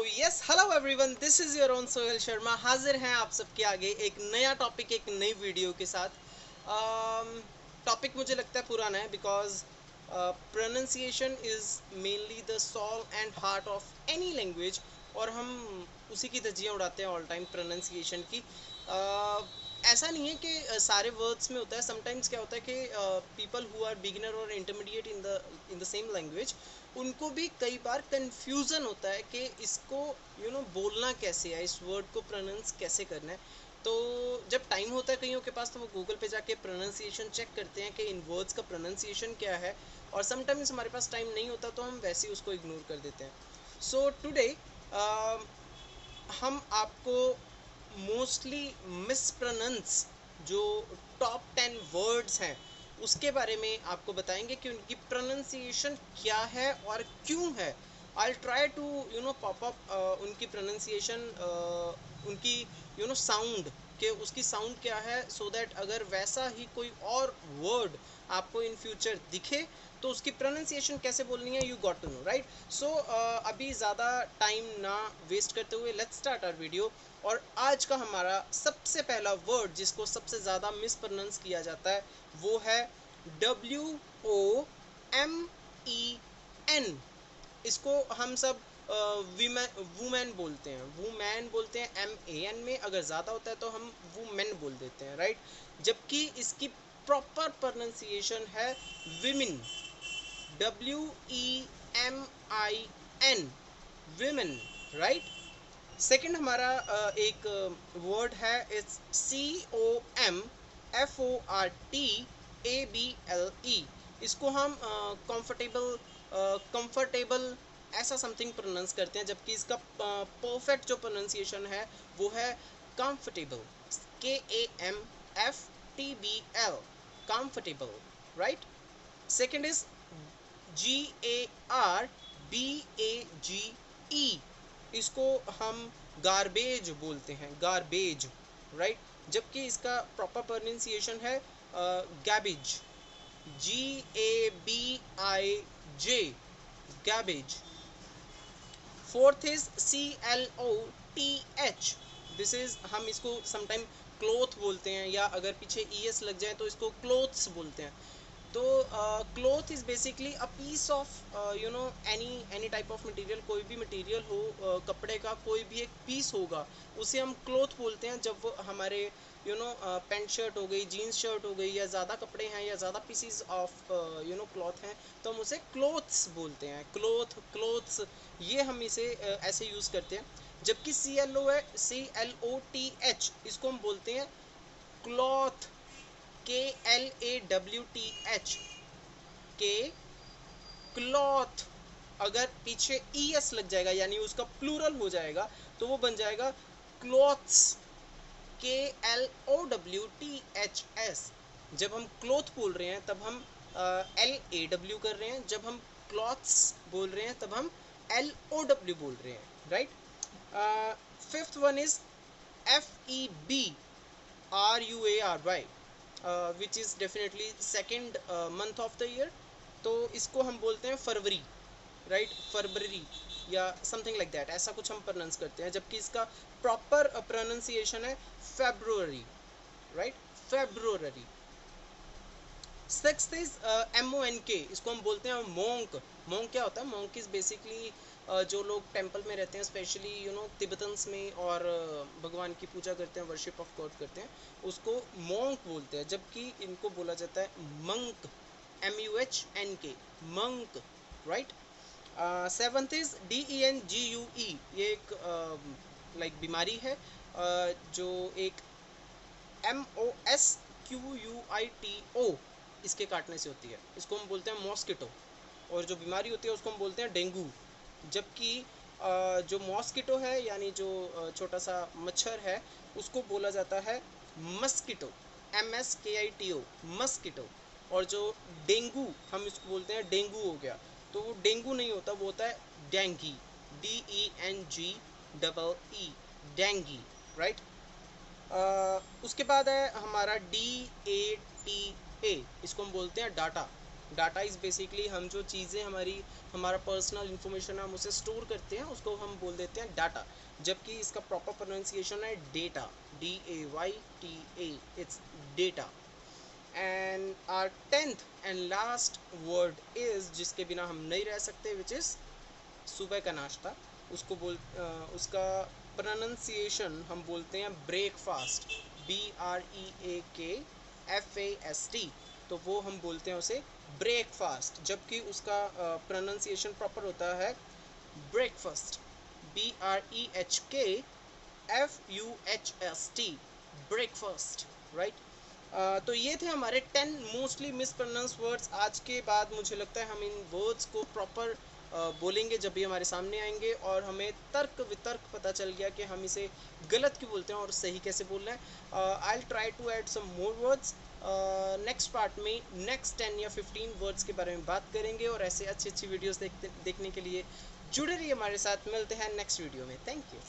Yes hello everyone, this is your own Sohail Sharma. हाजिर हैं आप सबके आगे एक नया टॉपिक, एक नई वीडियो के साथ। टॉपिक मुझे लगता है पुराना है, because pronunciation is mainly the soul and heart of any language. और हम उसी की धज्जियाँ उड़ाते हैं ऑल टाइम प्रोनाउंसिएशन की। ऐसा नहीं है कि सारे वर्ड्स में होता है। समटाइम्स क्या होता है कि पीपल हु आर बिगिनर और intermediate in the same language, उनको भी कई बार कंफ्यूजन होता है कि इसको बोलना कैसे है, इस वर्ड को प्रोनाउंस कैसे करना है। तो जब टाइम होता है कईयों के पास, तो वो गूगल पे जाके प्रोनाउंसिएशन चेक करते हैं कि इन वर्ड्स का प्रोनाउंसिएशन क्या है। और समटाइम्स हमारे पास टाइम नहीं होता, तो हम वैसे ही उसको इग्नोर कर देते हैं। सो टुडे हम आपको मोस्टली मिसप्रोनाउंस जो टॉप 10 वर्ड्स हैं उसके बारे में आपको बताएंगे कि उनकी प्रोनाउंसिएशन क्या है और क्यों है। I try to pop up उनकी प्रोनाउंसिएशन, उनकी साउंड के उसकी साउंड क्या है, सो दैट अगर वैसा ही कोई और वर्ड आपको इन फ्यूचर दिखे तो उसकी प्रोनाउंसिएशन कैसे बोलनी है, you got to know, right. So अभी ज़्यादा टाइम ना वेस्ट करते हुए लेट्स स्टार्ट आवर वीडियो। और आज का हमारा सबसे पहला वर्ड जिसको सबसे ज़्यादा मिसप्रोनाउंस किया जाता है वो है WOMEN। इसको हम सब वुमेन बोलते हैं, वुमेन बोलते हैं MAN में। अगर ज़्यादा होता है तो हम वुमेन बोल देते हैं, राइट। जबकि इसकी प्रॉपर प्रोनाउंसिएशन है women, WEMIN, women, right. Second हमारा एक वर्ड है, इट्स COMFORTABLE। इसको हम कंफर्टेबल, कंफर्टेबल ऐसा समथिंग प्रोनाउंस करते हैं, जबकि इसका परफेक्ट जो प्रोनाउंसिएशन है वो है comfortable, KAMFTBL, comfortable, right. Second is GARBAGE। इसको हम गार्बेज बोलते हैं, गार्बेज, राइट। जबकि इसका प्रॉपर प्रोनाउंसिएशन है garbage, GABIJ, garbage. Fourth is CLOTH। This is, हम इसको समटाइम क्लोथ बोलते हैं, या अगर पीछे ES लग जाए तो इसको क्लोथ्स बोलते हैं। तो cloth is basically a piece of any type of material. कोई भी मटेरियल हो, कपड़े का कोई भी एक पीस होगा, उसे हम क्लोथ बोलते हैं। जब वो हमारे पैंट शर्ट हो गई, जीन्स शर्ट हो गई, या ज़्यादा कपड़े हैं या ज़्यादा पीसीज ऑफ क्लॉथ हैं, तो हम उसे क्लोथ्स बोलते हैं। क्लोथ्स, ये हम इसे ऐसे यूज़ करते हैं। जबकि CLOTH, इसको हम बोलते हैं क्लॉथ, KLAWTH, के क्लॉथ। अगर पीछे ES लग जाएगा यानी उसका प्लूरल हो जाएगा, तो वो बन जाएगा क्लॉथ्स, KLOWTHS। जब हम क्लॉथ बोल रहे हैं तब हम LAW कर रहे हैं, जब हम क्लॉथ्स बोल रहे हैं तब हम LOW बोल रहे हैं, right. Fifth one is FEBRUARY, which is definitely second month of the year. तो इसको हम बोलते हैं फरवरी, राइट, फरवरी या समथिंग लाइक दैट, ऐसा कुछ हम प्रोनाउंस करते हैं। जबकि इसका प्रॉपर प्रोनाउंसिएशन है February, right, February. Sixth is MONK। इसको हम बोलते हैं मोंक। मोंक क्या होता है? मोंक इज बेसिकली जो लोग टेंपल में रहते हैं, स्पेशली तिब्बतन्स में, और भगवान की पूजा करते हैं, वर्शिप ऑफ गॉड करते हैं, उसको मोंक बोलते हैं। जबकि इनको बोला जाता है monk, MUHNK, monk, right. Seventh is DENGUE। ये एक बीमारी है, जो एक MOSQUITO इसके काटने से होती है। इसको हम बोलते हैं मॉस्किटो। और जो बीमारी होती है उसको हम बोलते हैं डेंगू। जबकि जो मॉस्किटो है, यानी जो छोटा सा मच्छर है, उसको बोला जाता है मस्किटो, MSKITO, मस्किटो। और जो डेंगू, हम इसको बोलते हैं डेंगू हो गया, तो वो डेंगू नहीं होता, वो होता है डेंगी, DENGEE, डेंगी, राइट। उसके बाद है हमारा DATA। इसको हम बोलते हैं डाटा। डाटा इज़ बेसिकली हम जो चीज़ें हमारा पर्सनल इन्फॉर्मेशन हम उसे स्टोर करते हैं उसको हम बोल देते हैं डाटा, जबकि इसका प्रॉपर प्रोनाउंसिएशन है data, DAYTA, it's data. And our tenth and last word is, जिसके बिना हम नहीं रह सकते, विच इज़ सुबह का नाश्ता। उसका प्रोनाउंसिएशन हम बोलते हैं ब्रेकफास्ट, BREAKFAST। तो वो हम बोलते हैं उसे ब्रेकफास्ट, जबकि उसका प्रोनाउंसिएशन प्रॉपर होता है ब्रेकफास्ट, BREHKFUHST, ब्रेकफास्ट, राइट। तो ये थे हमारे 10 मोस्टली मिसप्रोनाउंस वर्ड्स। आज के बाद मुझे लगता है हम इन वर्ड्स को प्रॉपर बोलेंगे जब भी हमारे सामने आएंगे, और हमें तर्क वितर्क पता चल गया कि हम इसे गलत क्यों बोलते हैं और सही कैसे बोलना है। I will try to add some more words next part में। नेक्स्ट 10 या 15 वर्ड्स के बारे में बात करेंगे, और ऐसे अच्छी अच्छी वीडियोस देखने के लिए जुड़े रहिए हमारे साथ। मिलते हैं नेक्स्ट वीडियो में। Thank you.